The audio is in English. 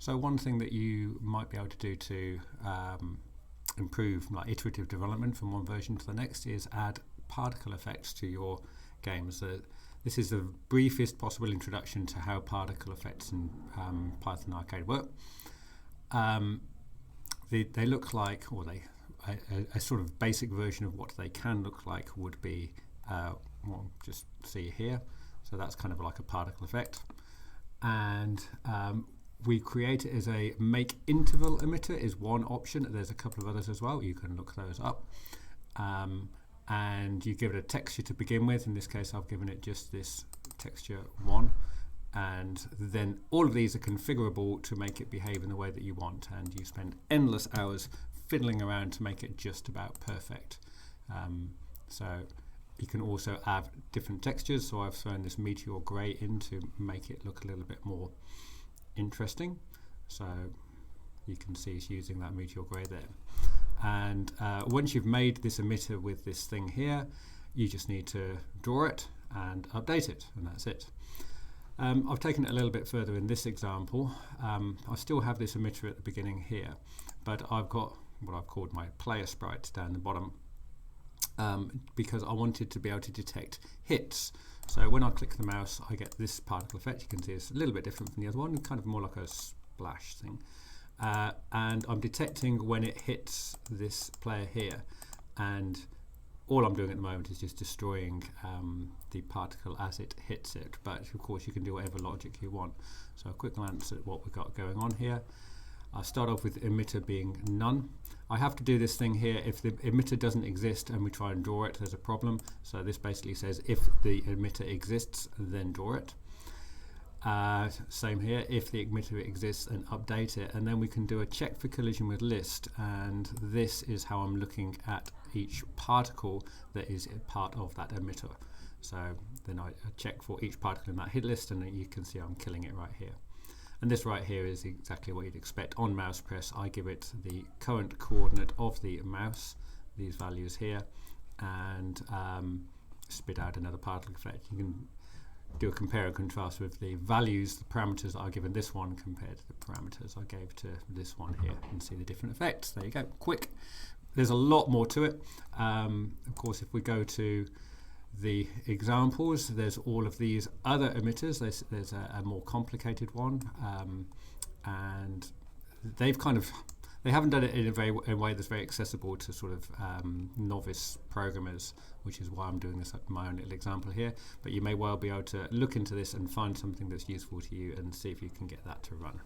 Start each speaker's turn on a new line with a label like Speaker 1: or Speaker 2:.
Speaker 1: So one thing that you might be able to do to improve like iterative development from one version to the next is add particle effects to your games. This is the briefest possible introduction to how particle effects in Python Arcade work. They look like, or a sort of basic version of what they can look like would be what just see here. So that's kind of like a particle effect. And we create it as a make interval emitter is one option. There's a couple of others as well. You can look those up. And you give it a texture to begin with. In this case, I've given it just this texture 1. And then all of these are configurable to make it behave in the way that you want. And you spend endless hours fiddling around to make it just about perfect. So you can also add different textures. So I've thrown this meteor grey in to make it look a little bit more interesting. So you can see it's using that meteor grey there. And once you've made this emitter with this thing here, you just need to draw it and update it, and that's it. I've taken it a little bit further in this example. I still have this emitter at the beginning here, but I've got what I've called my player sprites down the bottom because I wanted to be able to detect hits. So when I click the mouse, I get this particle effect. You can see it's a little bit different from the other one, kind of more like a splash thing. And I'm detecting when it hits this player here, and all I'm doing at the moment is just destroying the particle as it hits it, but of course you can do whatever logic you want. So a quick glance at what we've got going on here. I start off with emitter being none. I have to do this thing here. If the emitter doesn't exist and we try and draw it, there's a problem. So this basically says if the emitter exists, then draw it. Same here, if the emitter exists, and update it, and then we can do a check for collision with list, and this is how I'm looking at each particle that is a part of that emitter. So then I check for each particle in that hit list, and you can see I'm killing it right here. And this right here is exactly what you'd expect on mouse press. I give it the current coordinate of the mouse, these values here, and spit out another particle effect. You can do a compare and contrast with the values, the parameters that are given this one compared to the parameters I gave to this one here, and see the different effects. There you go, quick. There's a lot more to it. Of course, if we go to the examples, there's all of these other emitters. There's a more complicated one, and they haven't done it in a way that's very accessible to sort of novice programmers, which is why I'm doing this at my own little example here. But you may well be able to look into this and find something that's useful to you and see if you can get that to run.